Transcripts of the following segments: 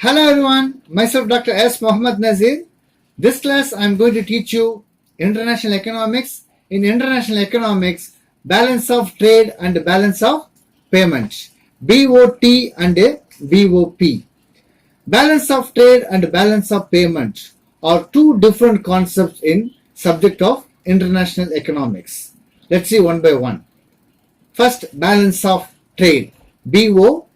Hello everyone, myself Dr. S Mohammed Nazeer. This class I am going to teach you international economics. In international economics, balance of trade and balance of payment, BOT and BOP. Balance of trade and balance of payment are two different concepts in subject of international economics. Let's see one by one. First, balance of trade, BOT.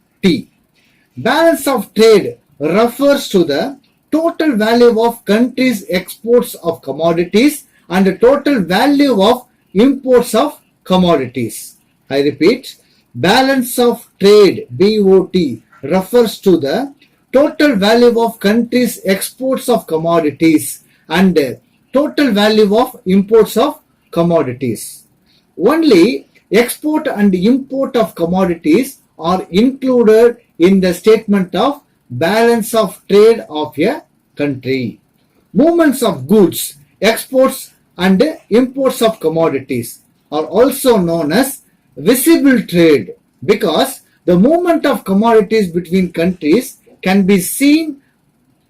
Balance of trade refers to the total value of countries' exports of commodities and the total value of imports of commodities. I repeat, balance of trade BOT refers to the total value of countries' exports of commodities and total value of imports of commodities. Only export and import of commodities are included in the statement of balance of trade of a country. Movements of goods, exports and imports of commodities are also known as visible trade because the movement of commodities between countries can be seen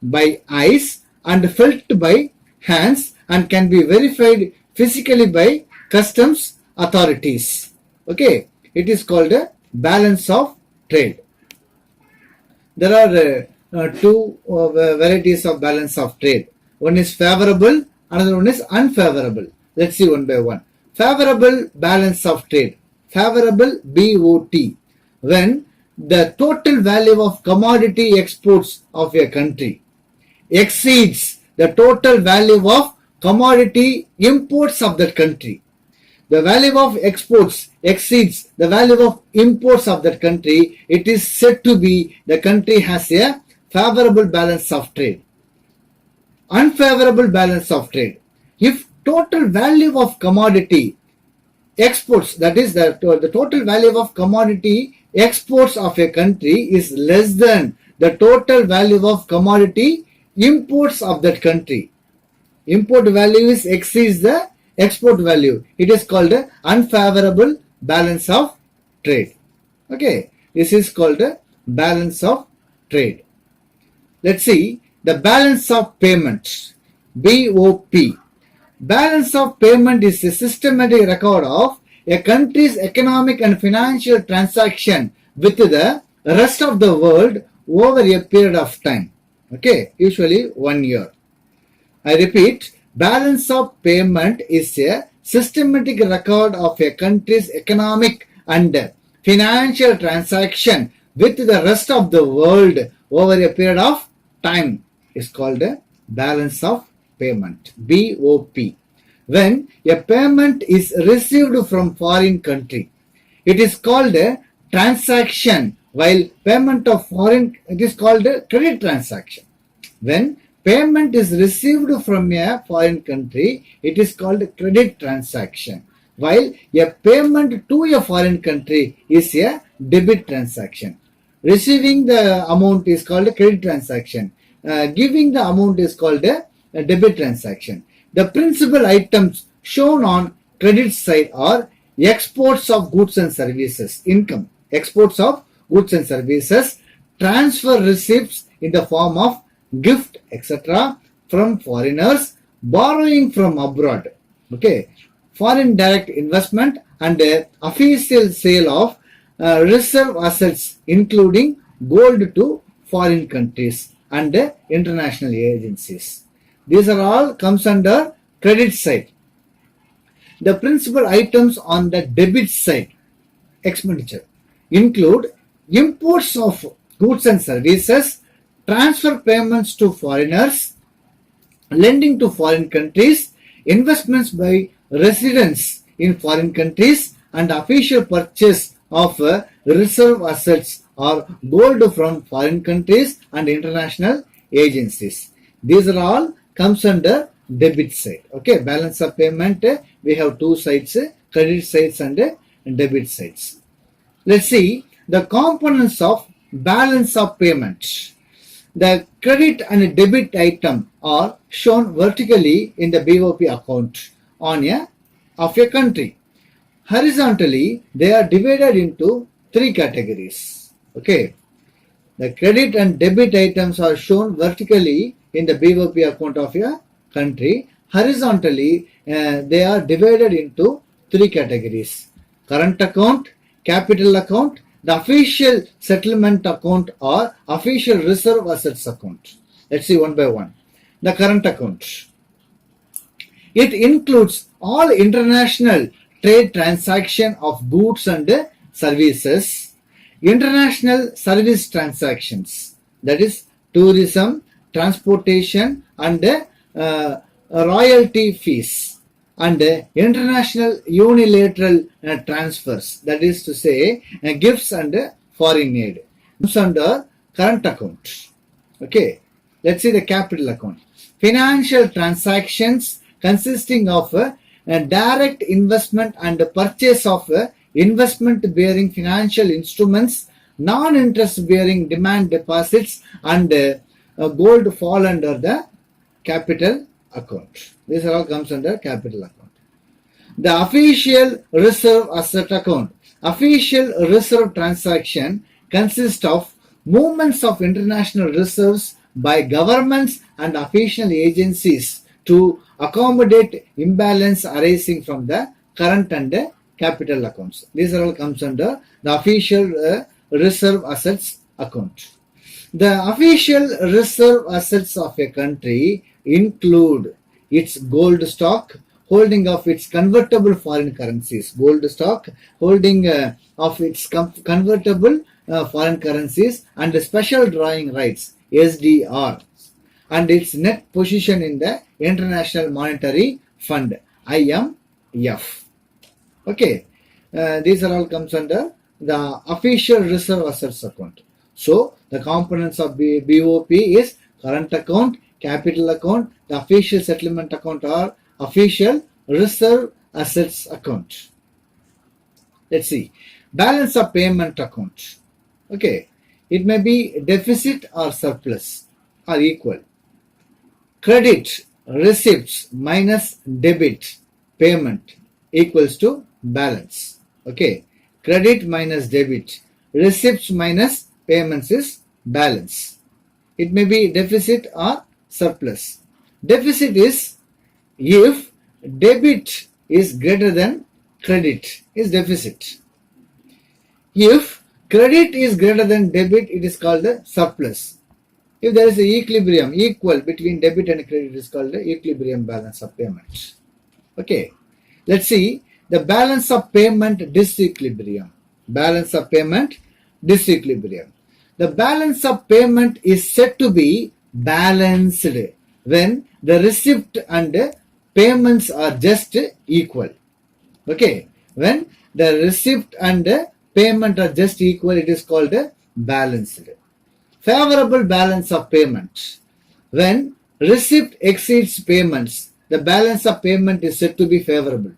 by eyes and felt by hands and can be verified physically by customs authorities. Okay, it is called a balance of trade. There are two varieties of balance of trade. One is favorable, another one is unfavorable. Let's see one by one. Favorable balance of trade. Favorable BOT. When the total value of commodity exports of a country exceeds the total value of commodity imports of that country. The value of exports exceeds the value of imports of that country, it is said to be the country has a favorable balance of trade. Unfavorable balance of trade. If total value of commodity exports, that is the total value of commodity exports of a country is less than the total value of commodity imports of that country. Import value is exceeds the export value. It is called a unfavorable balance of trade. Okay, this is called a balance of trade. Let's see the balance of payment, BOP. Balance of payment is a systematic record of a country's economic and financial transaction with the rest of the world over a period of time. Okay, usually 1 year. I repeat, balance of payment is a systematic record of a country's economic and financial transaction with the rest of the world over a period of time. Is called a balance of payment, BOP. When a payment is received from foreign country, it is called a transaction, while payment of foreign, it is called a credit transaction. When payment is received from a foreign country, it is called a credit transaction, while a payment to a foreign country is a debit transaction. Receiving the amount is called a credit transaction. Giving the amount is called a debit transaction. The principal items shown on credit side are exports of goods and services, income, exports of goods and services, transfer receipts in the form of gift, etc. from foreigners, borrowing from abroad, okay, foreign direct investment and official sale of reserve assets including gold to foreign countries and international agencies. These are all comes under credit side. The principal items on the debit side, expenditure, include imports of goods and services, transfer payments to foreigners, lending to foreign countries, investments by residents in foreign countries, and official purchase of reserve assets or gold from foreign countries and international agencies. These are all comes under debit side. Okay, balance of payment, we have two sides, credit sides and debit sides. Let's see the components of balance of payment. The credit and debit item are shown vertically in the BOP account of a country. Horizontally, they are divided into three categories. Okay. The credit and debit items are shown vertically in the BOP account of a country. Horizontally, they are divided into three categories: current account, capital account, the official settlement account or official reserve assets account. Let's see one by one. The current account. It includes all international trade transaction of goods and services, international service transactions, that is tourism, transportation and royalty fees, and international unilateral transfers, that is to say gifts and foreign aid, comes under current account. Okay, let's see the capital account. Financial transactions consisting of direct investment and purchase of investment bearing financial instruments, non-interest bearing demand deposits and gold fall under the capital account. This all comes under capital account. The official reserve asset account. Official reserve transaction consists of movements of international reserves by governments and official agencies to accommodate imbalance arising from the current and capital accounts. These all comes under the official reserve assets account. The official reserve assets of a country include its gold stock, holding of its convertible foreign currencies, gold stock, holding of its convertible foreign currencies, and the special drawing rights, SDR, and its net position in the International Monetary Fund, IMF. Okay, these are all comes under the official reserve assets account. So the components of BOP is current account, capital account, the official settlement account or official reserve assets account. Let's see. Balance of payment account. Okay, it may be deficit or surplus or equal. Credit, receipts minus debit payment equals to balance. Okay, credit minus debit, receipts minus payments is balance. It may be deficit or surplus. Deficit is if debit is greater than credit is deficit. If credit is greater than debit, it is called the surplus. If there is an equilibrium, equal between debit and credit, it is called the equilibrium balance of payment. Okay, let's see the balance of payment disequilibrium. Balance of payment disequilibrium. The balance of payment is said to be balanced when the receipt and payments are just equal. Okay, when the receipt and payment are just equal, it is called balanced. Favorable balance of payment. When receipt exceeds payments, the balance of payment is said to be favorable.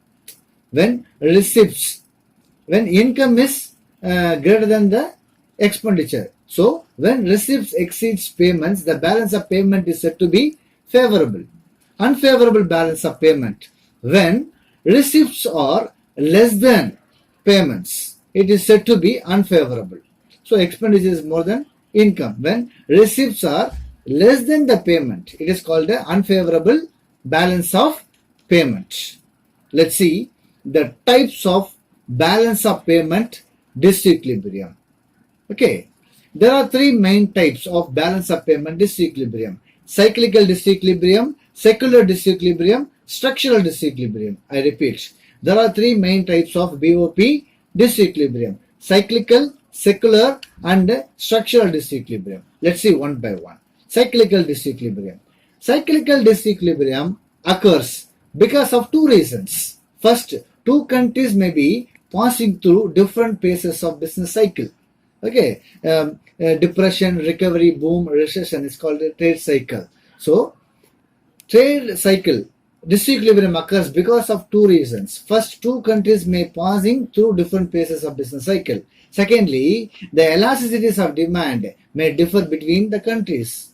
When receipts, when income is greater than the expenditure. So when receipts exceeds payments, the balance of payment is said to be favorable. Unfavorable balance of payment. When receipts are less than payments, it is said to be unfavorable. So expenditure is more than income. When receipts are less than the payment, it is called the unfavorable balance of payment. Let's see the types of balance of payment disequilibrium. Okay, there are three main types of balance of payment disequilibrium: cyclical disequilibrium, secular disequilibrium, structural disequilibrium. I repeat, there are three main types of BOP disequilibrium: cyclical, secular and structural disequilibrium. Let's see one by one. Cyclical disequilibrium. Cyclical disequilibrium occurs because of two reasons. First, two countries may be passing through different phases of business cycle. Okay, depression, recovery, boom, recession is called a trade cycle. So, trade cycle disequilibrium occurs because of two reasons. First, two countries may passing through different phases of business cycle. Secondly, the elasticities of demand may differ between the countries.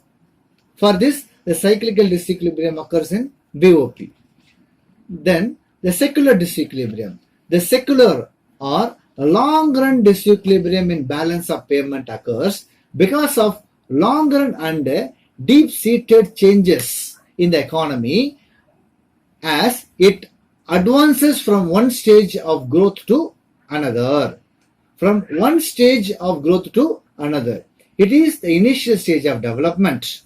For this, the cyclical disequilibrium occurs in BOP. Then, the secular disequilibrium. The secular or long-run disequilibrium in balance of payment occurs because of long-run and deep-seated changes in the economy as it advances from one stage of growth to another. From one stage of growth to another. It is the initial stage of development.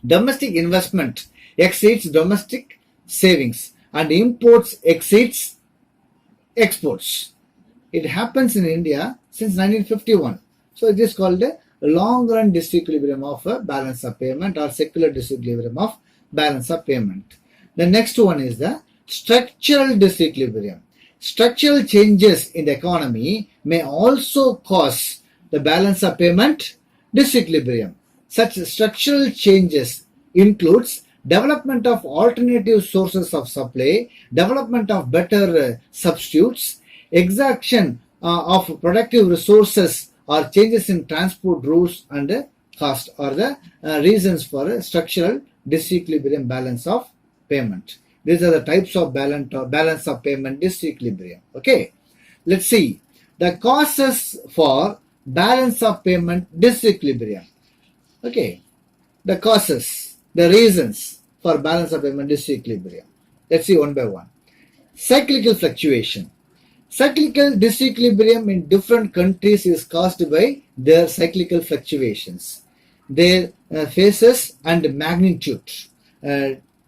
Domestic investment exceeds domestic savings and imports exceeds exports. It happens in India since 1951. So it is called a long-run disequilibrium of a balance of payment or secular disequilibrium of balance of payment. The next one is the structural disequilibrium. Structural changes in the economy may also cause the balance of payment disequilibrium. Such structural changes includes development of alternative sources of supply, development of better substitutes, exaction of productive resources or changes in transport routes and cost are the reasons for a structural disequilibrium balance of payment. These are the types of balance of payment disequilibrium. Okay, let's see the causes for balance of payment disequilibrium. Okay, the causes, the reasons for balance of payment disequilibrium. Let's see one by one. Cyclical fluctuation. Cyclical disequilibrium in different countries is caused by their cyclical fluctuations, their phases and magnitude,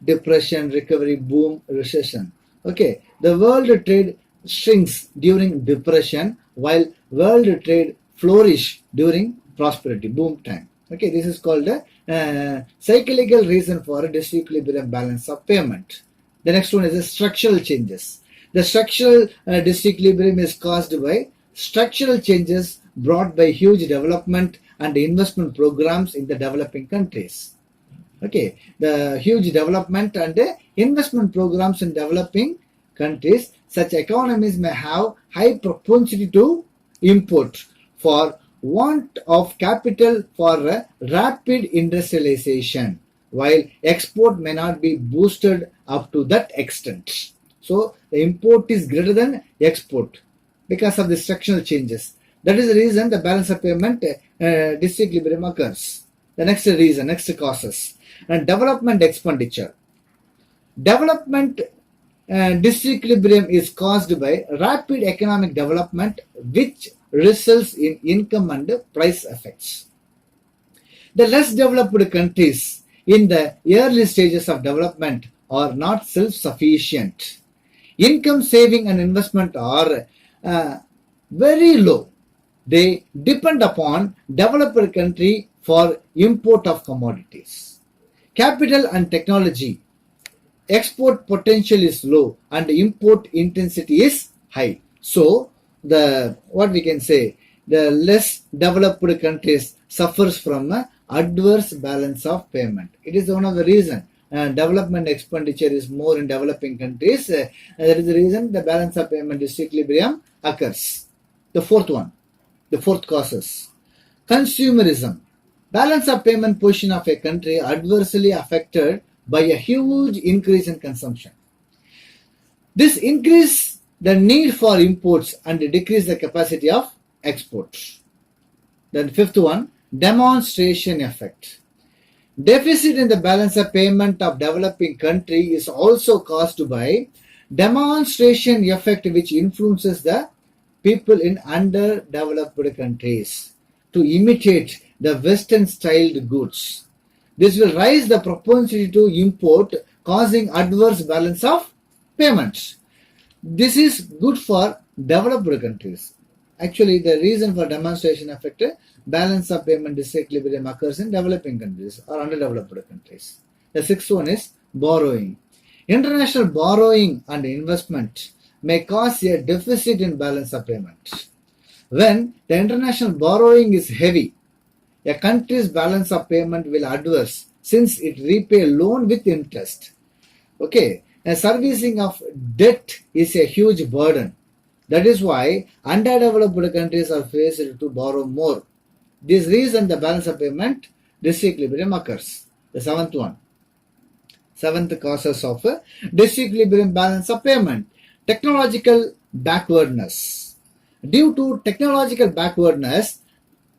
depression, recovery, boom, recession. Okay, the world trade shrinks during depression while world trade flourish during prosperity, boom time. Okay, this is called a cyclical reason for a disequilibrium balance of payment. The next one is the structural changes. The structural disequilibrium is caused by structural changes brought by huge development and investment programs in the developing countries. Okay, the huge development and investment programs in developing countries, such economies may have high propensity to import for want of capital for rapid industrialization, while export may not be boosted up to that extent. So the import is greater than export because of the structural changes. That is the reason the balance of payment disequilibrium occurs. The next reason, next causes. And development expenditure. Development disequilibrium is caused by rapid economic development which results in income and price effects. The less developed countries in the early stages of development are not self-sufficient. Income, saving and investment are very low. They depend upon developed country for import of commodities. Capital and technology. Export potential is low and import intensity is high. So the less developed countries suffers from adverse balance of payment. It is one of the reasons. Development expenditure is more in developing countries. That is the reason the balance of payment disequilibrium occurs. The fourth causes. Consumerism. Balance of payment position of a country adversely affected by a huge increase in consumption. This increase the need for imports and decrease the capacity of exports. Then fifth one, demonstration effect. Deficit in the balance of payment of developing country is also caused by demonstration effect which influences the people in underdeveloped countries to imitate the Western styled goods. This will raise the propensity to import, causing adverse balance of payments. This is good for developed countries. Actually, the reason for demonstration effect, balance of payment disequilibrium occurs in developing countries or underdeveloped countries. The sixth one is borrowing. International borrowing and investment may cause a deficit in balance of payment. When the international borrowing is heavy, a country's balance of payment will adverse since it repay loan with interest. Okay, a servicing of debt is a huge burden. That is why underdeveloped countries are faced to borrow more. This reason the balance of payment disequilibrium occurs. The seventh causes of disequilibrium balance of payment. Technological backwardness. Due to technological backwardness,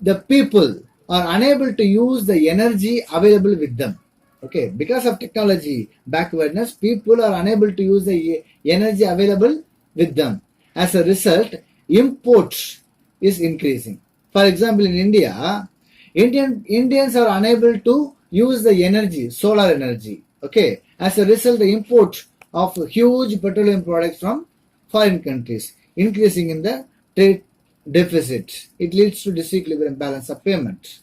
the people are unable to use the energy available with them. Okay, because of technology backwardness, people are unable to use the energy available with them. As a result, import is increasing. For example, in India, Indians are unable to use the energy, solar energy. Okay, as a result, the import of huge petroleum products from foreign countries, increasing in the trade deficit. It leads to disequilibrium balance of payment.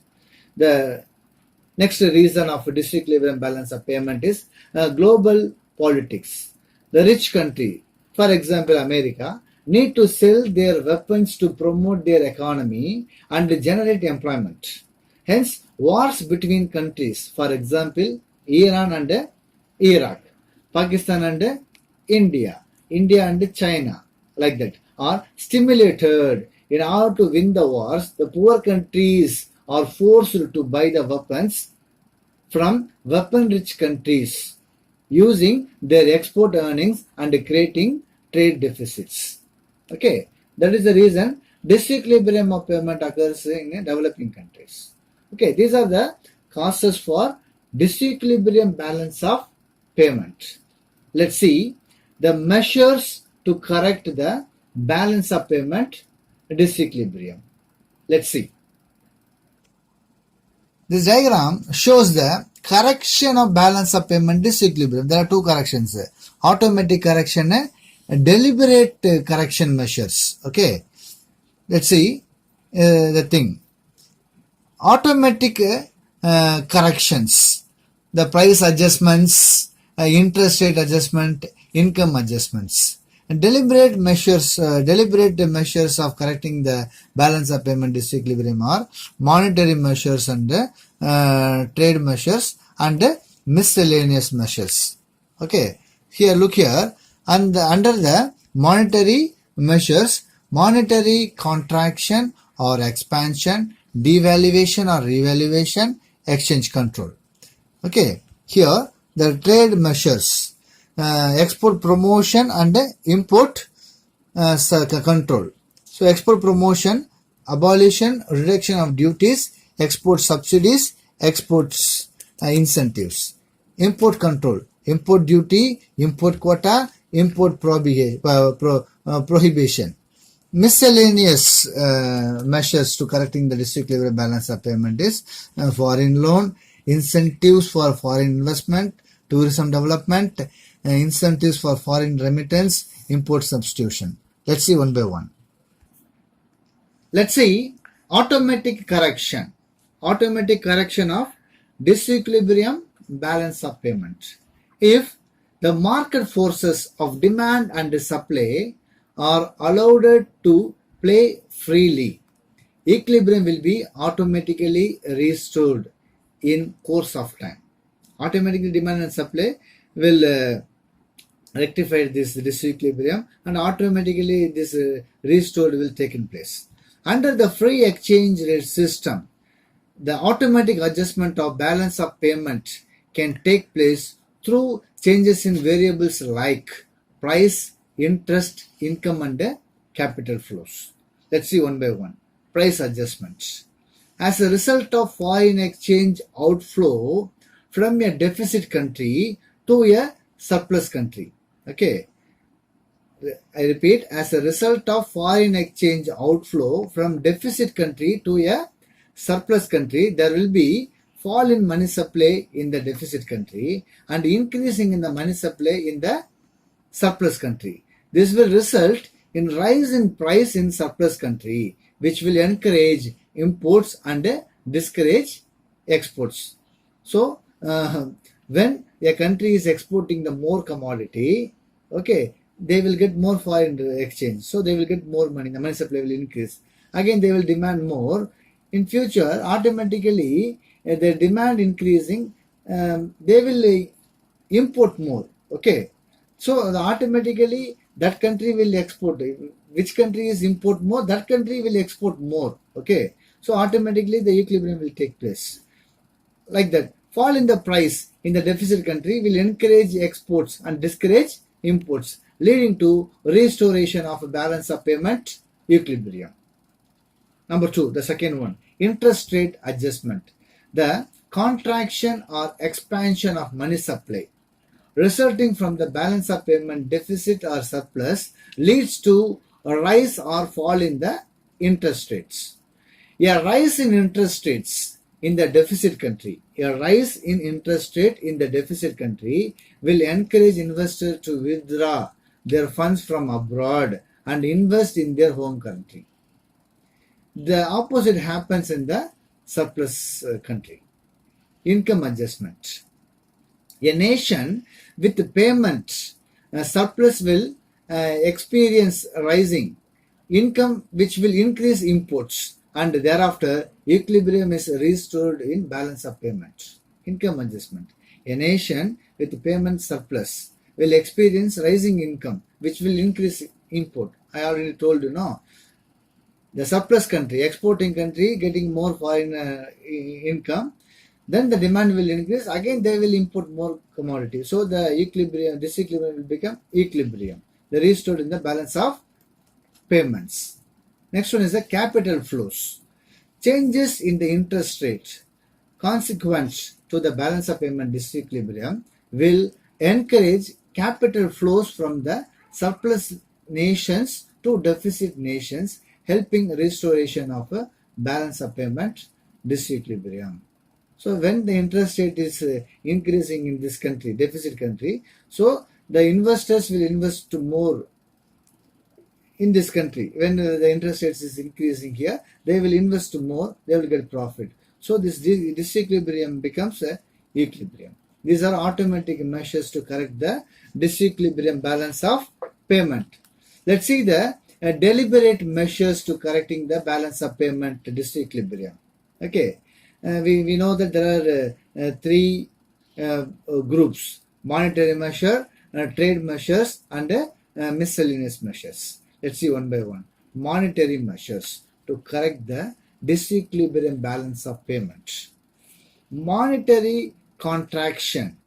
The next reason of disequilibrium balance of payment is global politics. The rich country, for example America, need to sell their weapons to promote their economy and generate employment. Hence, wars between countries, for example, Iran and Iraq, Pakistan and India, India and China, like that, are stimulated. In order to win the wars, the poor countries are forced to buy the weapons from weapon-rich countries using their export earnings and creating trade deficits. Okay, that is the reason disequilibrium of payment occurs in developing countries. Okay, these are the causes for disequilibrium balance of payment. Let's see the measures to correct the balance of payment disequilibrium. Let's see. This diagram shows the correction of balance of payment disequilibrium. There are two corrections: automatic correction and deliberate correction measures. Okay, let's see the thing. Automatic corrections, the price adjustments, interest rate adjustment, income adjustments. And deliberate measures of correcting the balance of payment disequilibrium are monetary measures and trade measures and miscellaneous measures. Okay, here look here, and under the monetary measures, monetary contraction or expansion, devaluation or revaluation, exchange control. Okay, here the trade measures, export promotion and import control. So export promotion, abolition, reduction of duties, export subsidies, exports incentives. Import control, import duty, import quota, import prohibition. Miscellaneous measures to correcting the disequilibrium balance of payment is foreign loan, incentives for foreign investment, tourism development, incentives for foreign remittance, import substitution. Let's see one by one. Let's see automatic correction. Automatic correction of disequilibrium balance of payment. If the market forces of demand and supply are allowed to play freely, equilibrium will be automatically restored in course of time. Automatically demand and supply will rectify this disequilibrium, and automatically this restored will take in place. Under the free exchange rate system, the automatic adjustment of balance of payment can take place through changes in variables like price, interest, income and capital flows. Let's see one by one. Price adjustments. As a result of foreign exchange outflow from a deficit country to a surplus country. Okay, I repeat, as a result of foreign exchange outflow from deficit country to a surplus country, there will be fall in money supply in the deficit country and increasing in the money supply in the surplus country. This will result in rise in price in surplus country, which will encourage imports and discourage exports. So, when a country is exporting the more commodity, okay, they will get more foreign exchange. So they will get more money. The money supply will increase. Again, they will demand more. In future, automatically, the demand increasing, they will import more. Okay. So automatically, that country will export. Which country is import more, that country will export more. Okay. So automatically, the equilibrium will take place. Like that. Fall in the price in the deficit country will encourage exports and discourage imports, leading to restoration of a balance of payment equilibrium. Number two, the second one, interest rate adjustment. The contraction or expansion of money supply resulting from the balance of payment deficit or surplus leads to a rise or fall in the interest rates. A rise in interest rates in the deficit country, a rise in interest rate in the deficit country will encourage investors to withdraw their funds from abroad and invest in their home country. The opposite happens in the surplus country. Income adjustment. A nation with payment surplus will experience rising income, which will increase imports, and thereafter equilibrium is restored in balance of payment. Income adjustment. A nation with payment surplus will experience rising income, which will increase import. I already told you, no. The surplus country, exporting country, getting more foreign income, then the demand will increase. Again, they will import more commodity. So the equilibrium, disequilibrium will become equilibrium. They restored in the balance of payments. Next one is the capital flows. Changes in the interest rate consequent to the balance of payment disequilibrium will encourage capital flows from the surplus nations to deficit nations, helping restoration of a balance of payment disequilibrium. So when the interest rate is increasing in this country, deficit country, so the investors will invest more in this country. When the interest rates is increasing here, they will invest more, they will get profit. So this disequilibrium becomes a equilibrium. These are automatic measures to correct the disequilibrium balance of payment. Let's see the deliberate measures to correcting the balance of payment disequilibrium. Okay, we know that there are three groups: monetary measure, trade measures, and miscellaneous measures. Let's see one by one. Monetary measures to correct the disequilibrium balance of payment. Monetary contraction.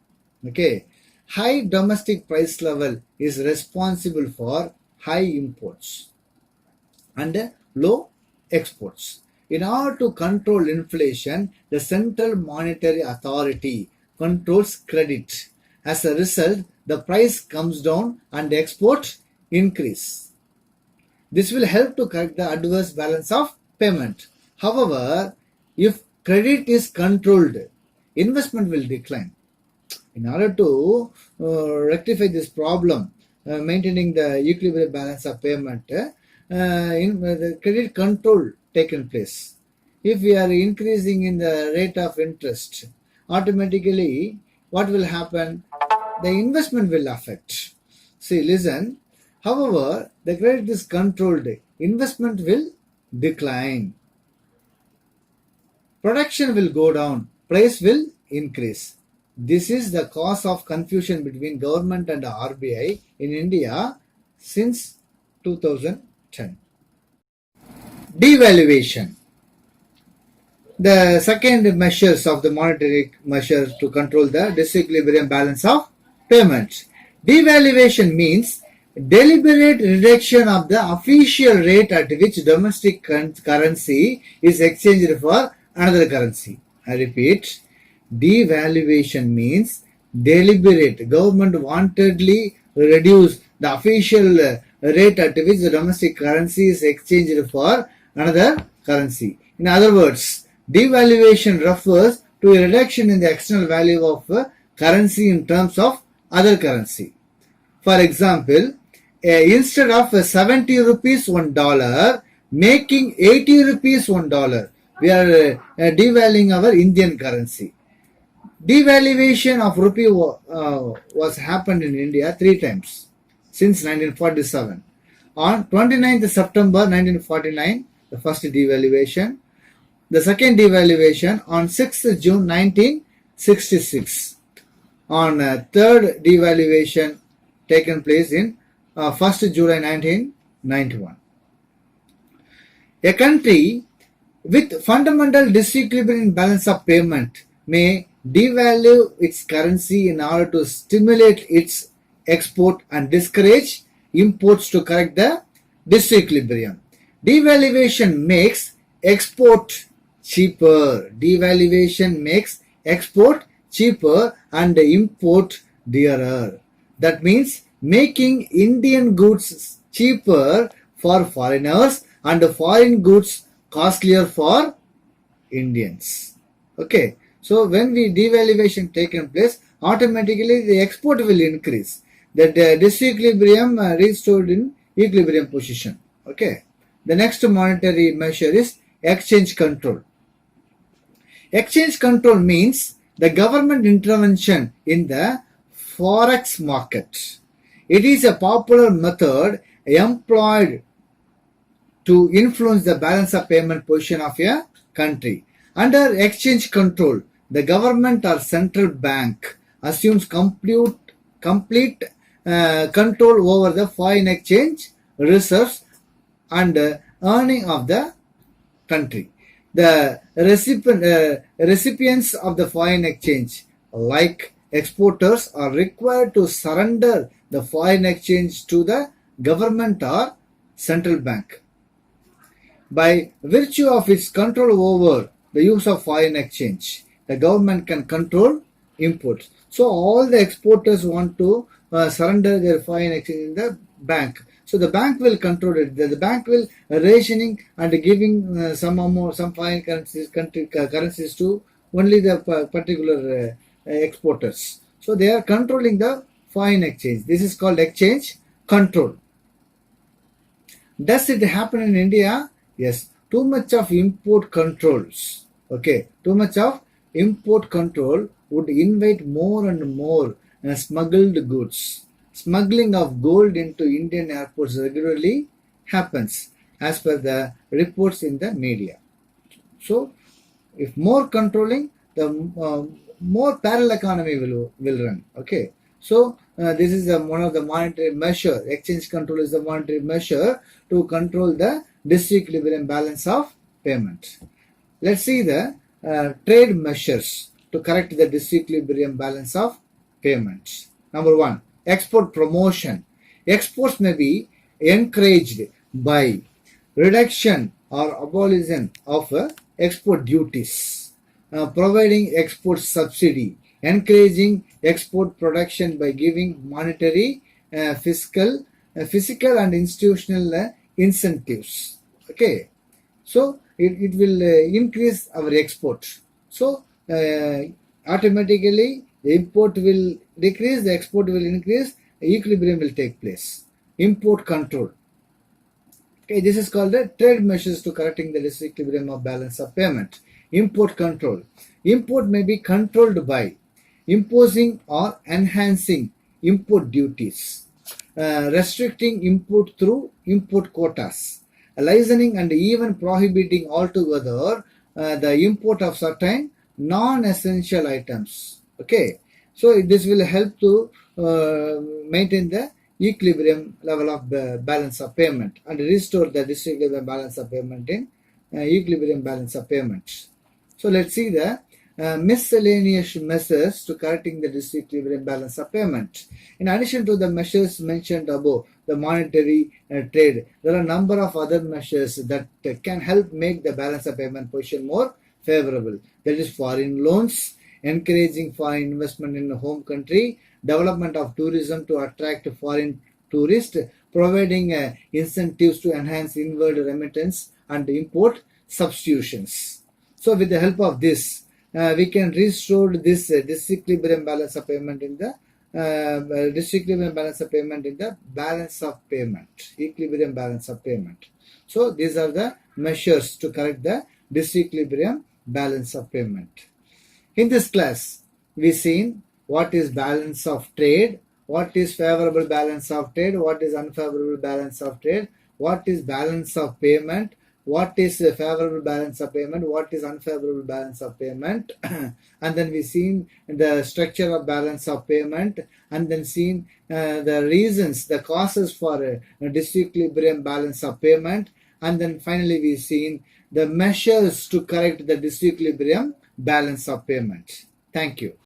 Okay, high domestic price level is responsible for high imports and low exports. In order to control inflation, the Central Monetary Authority controls credit. As a result, the price comes down and export increase. This will help to correct the adverse balance of payment. However, if credit is controlled, investment will decline. In order to rectify this problem, maintaining the equilibrium balance of payment, the credit control taken place. If we are increasing in the rate of interest, automatically what will happen? The investment will affect. See, listen. However, the credit is controlled, investment will decline. Production will go down, price will increase. This is the cause of confusion between government and RBI in India since 2010. Devaluation. The second measures of the monetary measures to control the disequilibrium balance of payments. Devaluation means deliberate reduction of the official rate at which domestic currency is exchanged for another currency. I repeat, devaluation means deliberate, government wantedly reduce the official rate at which the domestic currency is exchanged for another currency. In other words, devaluation refers to a reduction in the external value of currency in terms of other currency. For example, instead of 70 rupees $1 making 80 rupees $1, we are devaluing our Indian currency. Devaluation of rupee was happened in India 3 times since 1947. On 29th September 1949, the first devaluation. The second devaluation on 6th June 1966. On third devaluation taken place in 1st July 1991. A country with fundamental disequilibrium in balance of payment may devalue its currency in order to stimulate its export and discourage imports to correct the disequilibrium. Devaluation makes export cheaper. Devaluation makes export cheaper and import dearer. That means making Indian goods cheaper for foreigners and foreign goods costlier for Indians. Okay. So when we devaluation taken place, automatically the export will increase. That disequilibrium restored in equilibrium position. Okay. The next monetary measure is exchange control. Exchange control means the government intervention in the forex market. It is a popular method employed to influence the balance of payment position of a country. Under exchange control, the government or central bank assumes complete control over the foreign exchange reserves and earning of the country. The recipients of the foreign exchange, like exporters, are required to surrender the foreign exchange to the government or central bank. By virtue of its control over the use of foreign exchange, the government can control imports. So all the exporters want to surrender their foreign exchange in the bank. So the bank will control it. The bank will rationing and giving some foreign currencies to only the particular exporters. So they are controlling the foreign exchange. This is called exchange control. Does it happen in India? Yes. Too much of import controls. Okay. Too much of import control would invite more and more smuggled goods. Smuggling of gold into Indian airports regularly happens as per the reports in the media. So, if more controlling, the more parallel economy will run. Okay. So, this is one of the monetary measure. Exchange control is the monetary measure to control the disequilibrium balance of payment. Let's see the trade measures to correct the disequilibrium balance of payments. Number one, export promotion. Exports may be encouraged by reduction or abolition of export duties, providing export subsidy, encouraging export production by giving monetary, physical and institutional incentives. Okay, so it will increase our export. So automatically the import will decrease, the export will increase, equilibrium will take place. Import control. Okay, this is called the trade measures to correcting the disequilibrium of balance of payment. Import control. Import may be controlled by imposing or enhancing import duties, restricting import through import quotas, licensing and even prohibiting altogether the import of certain non-essential items. Okay, so this will help to maintain the equilibrium level of the balance of payment and restore the disequilibrium balance of payment in equilibrium balance of payments. So let's see the miscellaneous measures to correcting the disequilibrium balance of payment. In addition to the measures mentioned above, the monetary trade, there are a number of other measures that can help make the balance of payment position more favorable. That is foreign loans, encouraging foreign investment in the home country, development of tourism to attract foreign tourists, providing incentives to enhance inward remittance and import substitutions. So with the help of this, we can restore this disequilibrium balance of payment in the disequilibrium balance of payment in the balance of payment, equilibrium balance of payment. So these are the measures to correct the disequilibrium balance of payment. In this class, we seen what is balance of trade, what is favorable balance of trade, what is unfavorable balance of trade, what is balance of payment, what is a favorable balance of payment, what is unfavorable balance of payment, and then we seen the structure of balance of payment, and then seen the reasons, the causes for a disequilibrium balance of payment, and then finally we seen the measures to correct the disequilibrium balance of payment. Thank you.